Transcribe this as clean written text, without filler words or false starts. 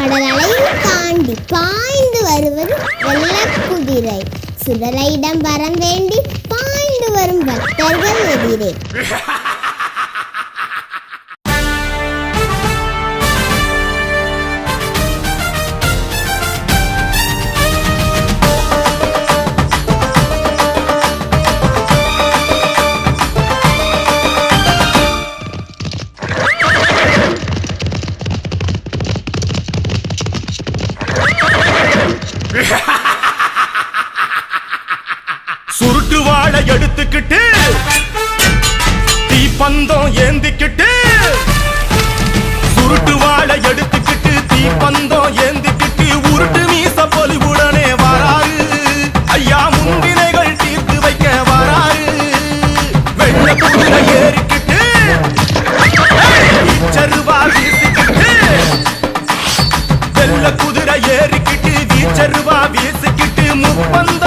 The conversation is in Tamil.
கடல் அலையில் தாண்டி பாய்ந்து வருவது வெள்ளக்குதிரை. சுடலையிடம் வரம் வேண்டி பாய்ந்து வரும் பக்தர்கள் எதிரே. சுருட்டு வாழை எடுத்துக்கிட்டு தீப்பந்தம் ஏந்திக்கிட்டு, சுருட்டு வாழை எடுத்துக்கிட்டு தீப்பந்தம் ஏந்திக்கிட்டு உருட்டு மீச பொலிவுடனே வராரு ஐயா. முன்வினைகள் தீர்த்து வைக்க வராரு. வெள்ள குதிரை ஏறிக்கிட்டு வீச்சருவா வீசிக்கிட்டு, வெள்ள குதிரை ஏறிக்கிட்டு வீச்சருவா வீசிக்கிட்டு முப்பந்த